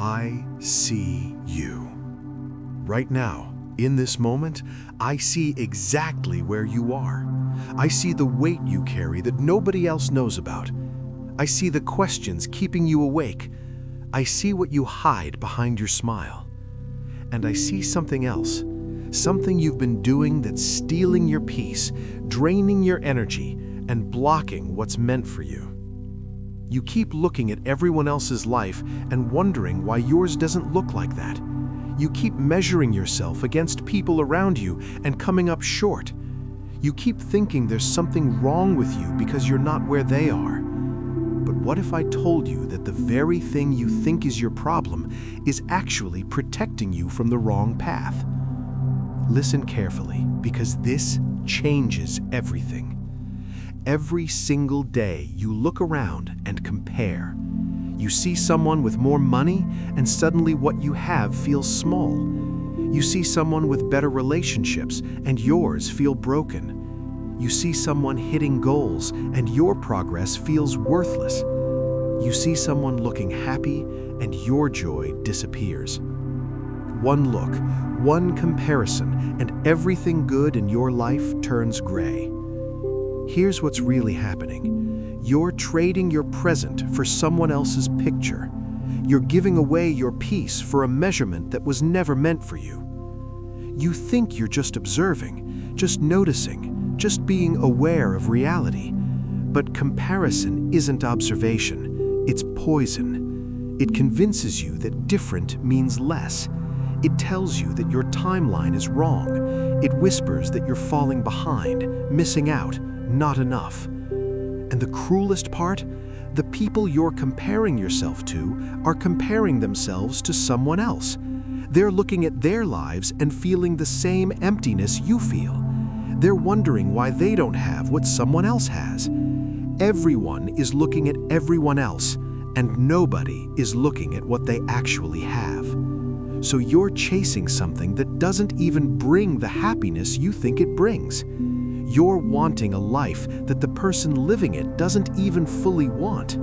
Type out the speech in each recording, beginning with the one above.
I see you. Right now, in this moment, I see exactly where you are. I see the weight you carry that nobody else knows about. I see the questions keeping you awake. I see what you hide behind your smile. And I see something else, something you've been doing that's stealing your peace, draining your energy, and blocking what's meant for you. You keep looking at everyone else's life and wondering why yours doesn't look like that. You keep measuring yourself against people around you and coming up short. You keep thinking there's something wrong with you because you're not where they are. But what if I told you that the very thing you think is your problem is actually protecting you from the wrong path? Listen carefully, because this changes everything. Every single day you look around and compare. You see someone with more money, and suddenly what you have feels small. You see someone with better relationships, and yours feel broken. You see someone hitting goals, and your progress feels worthless. You see someone looking happy, and your joy disappears. One look, one comparison, and everything good in your life turns gray. Here's what's really happening. You're trading your present for someone else's picture. You're giving away your peace for a measurement that was never meant for you. You think you're just observing, just noticing, just being aware of reality. But comparison isn't observation, it's poison. It convinces you that different means less. It tells you that your timeline is wrong. It whispers that you're falling behind, missing out, not enough. And the cruelest part? The people you're comparing yourself to are comparing themselves to someone else. They're looking at their lives and feeling the same emptiness you feel. They're wondering why they don't have what someone else has. Everyone is looking at everyone else, and nobody is looking at what they actually have. So you're chasing something that doesn't even bring the happiness you think it brings. You're wanting a life that the person living it doesn't even fully want.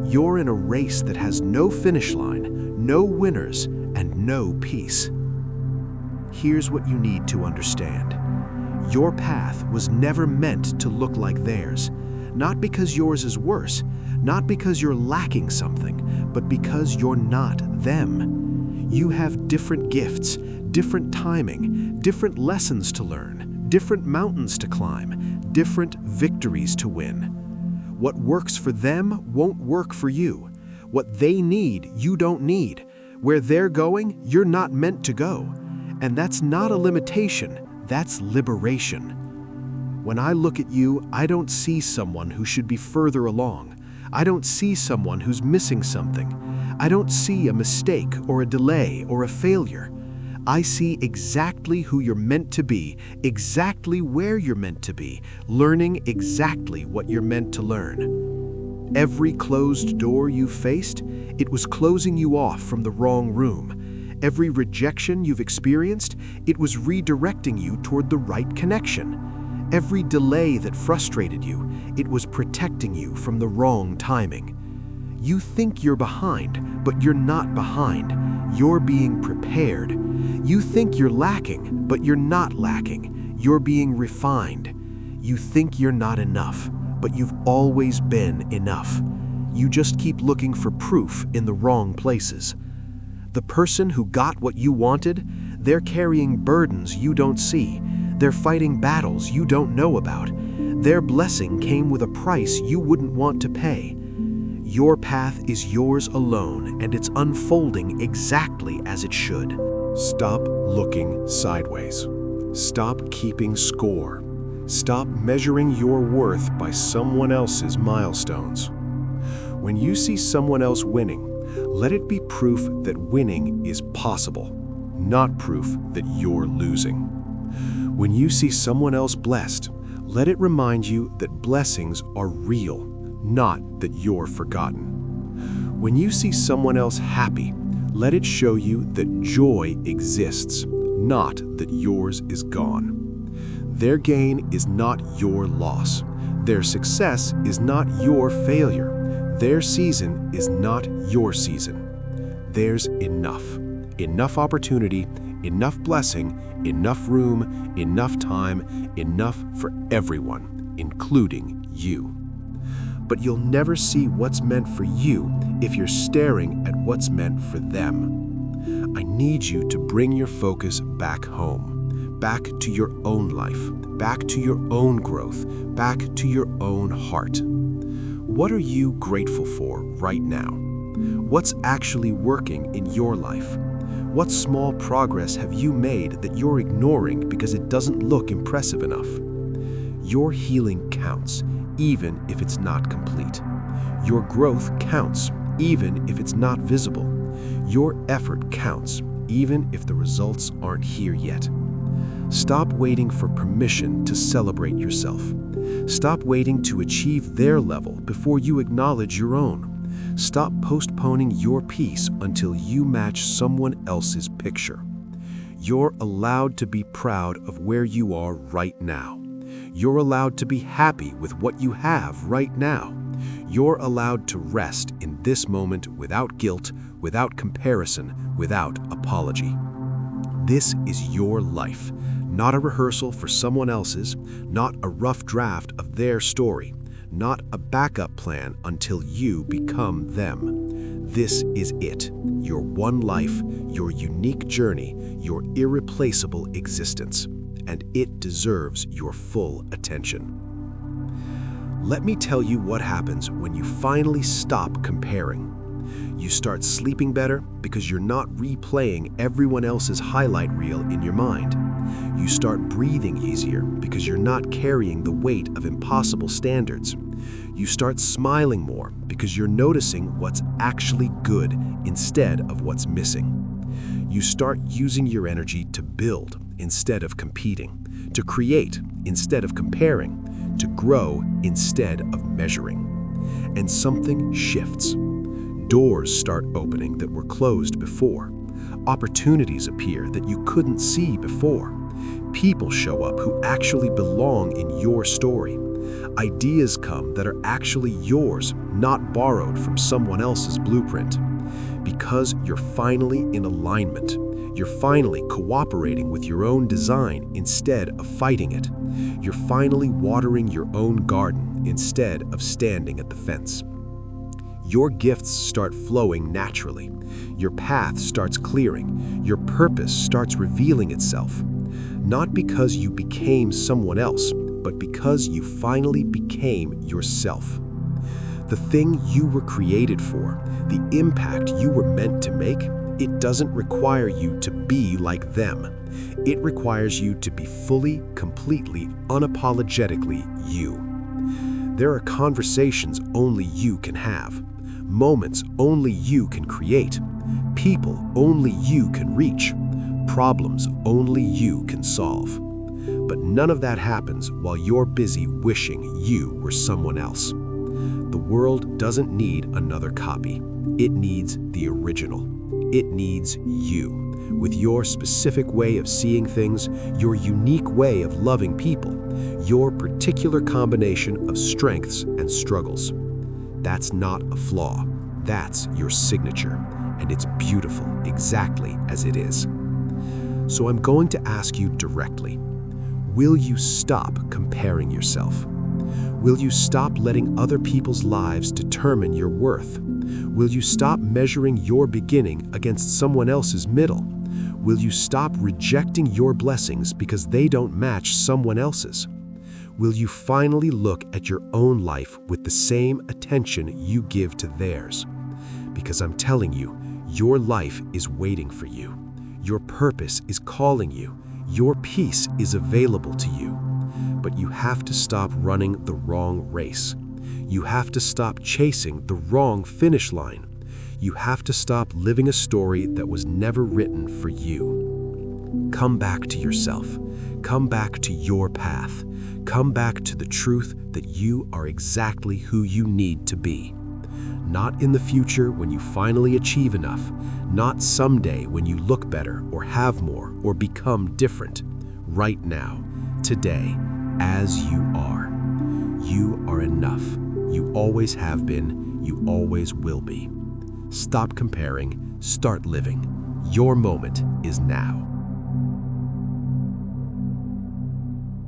You're in a race that has no finish line, no winners, and no peace. Here's what you need to understand. Your path was never meant to look like theirs, not because yours is worse, not because you're lacking something, but because you're not them. You have different gifts, different timing, different lessons to learn, different mountains to climb, different victories to win. What works for them won't work for you. What they need, you don't need. Where they're going, you're not meant to go. And that's not a limitation, that's liberation. When I look at you, I don't see someone who should be further along. I don't see someone who's missing something. I don't see a mistake or a delay or a failure. I see exactly who you're meant to be, exactly where you're meant to be, learning exactly what you're meant to learn. Every closed door you faced, it was closing you off from the wrong room. Every rejection you've experienced, it was redirecting you toward the right connection. Every delay that frustrated you, it was protecting you from the wrong timing. You think you're behind, but you're not behind. You're being prepared. You think you're lacking, but you're not lacking. You're being refined. You think you're not enough, but you've always been enough. You just keep looking for proof in the wrong places. The person who got what you wanted, they're carrying burdens you don't see. They're fighting battles you don't know about. Their blessing came with a price you wouldn't want to pay. Your path is yours alone, and it's unfolding exactly as it should. Stop looking sideways. Stop keeping score. Stop measuring your worth by someone else's milestones. When you see someone else winning, let it be proof that winning is possible, not proof that you're losing. When you see someone else blessed, let it remind you that blessings are real, not that you're forgotten. When you see someone else happy, let it show you that joy exists, not that yours is gone. Their gain is not your loss. Their success is not your failure. Their season is not your season. there's enough. Enough opportunity, enough blessing, enough room, enough time, enough for everyone, including you. But you'll never see what's meant for you if you're staring at what's meant for them. I need you to bring your focus back home, back to your own life, back to your own growth, back to your own heart. What are you grateful for right now? What's actually working in your life? What small progress have you made that you're ignoring because it doesn't look impressive enough? Your healing counts, even if it's not complete. Your growth counts, even if it's not visible. Your effort counts, even if the results aren't here yet. Stop waiting for permission to celebrate yourself. Stop waiting to achieve their level before you acknowledge your own. Stop postponing your peace until you match someone else's picture. You're allowed to be proud of where you are right now. You're allowed to be happy with what you have right now. You're allowed to rest in this moment without guilt, without comparison, without apology. This is your life, not a rehearsal for someone else's, not a rough draft of their story, not a backup plan until you become them. This is it, your one life, your unique journey, your irreplaceable existence, and it deserves your full attention. Let me tell you what happens when you finally stop comparing. You start sleeping better because you're not replaying everyone else's highlight reel in your mind. You start breathing easier because you're not carrying the weight of impossible standards. You start smiling more because you're noticing what's actually good instead of what's missing. You start using your energy to build instead of competing, to create instead of comparing, to grow instead of measuring. And something shifts. Doors start opening that were closed before. Opportunities appear that you couldn't see before. People show up who actually belong in your story. Ideas come that are actually yours, not borrowed from someone else's blueprint. Because you're finally in alignment. You're finally cooperating with your own design instead of fighting it. You're finally watering your own garden instead of standing at the fence. Your gifts start flowing naturally. Your path starts clearing. Your purpose starts revealing itself. Not because you became someone else, but because you finally became yourself. The thing you were created for, the impact you were meant to make, it doesn't require you to be like them. It requires you to be fully, completely, unapologetically you. There are conversations only you can have, moments only you can create, people only you can reach, problems only you can solve. But none of that happens while you're busy wishing you were someone else. The world doesn't need another copy. It needs the original. It needs you, with your specific way of seeing things, your unique way of loving people, your particular combination of strengths and struggles. That's not a flaw. That's your signature, and it's beautiful exactly as it is. So I'm going to ask you directly, will you stop comparing yourself? Will you stop letting other people's lives determine your worth? Will you stop measuring your beginning against someone else's middle? Will you stop rejecting your blessings because they don't match someone else's? Will you finally look at your own life with the same attention you give to theirs? Because I'm telling you, your life is waiting for you. Your purpose is calling you. Your peace is available to you. But you have to stop running the wrong race. You have to stop chasing the wrong finish line. You have to stop living a story that was never written for you. Come back to yourself. Come back to your path. Come back to the truth that you are exactly who you need to be. Not in the future when you finally achieve enough. Not someday when you look better or have more or become different. Right now, today, as you are. You are enough. You always have been. You always will be. Stop comparing, start living. Your moment is now.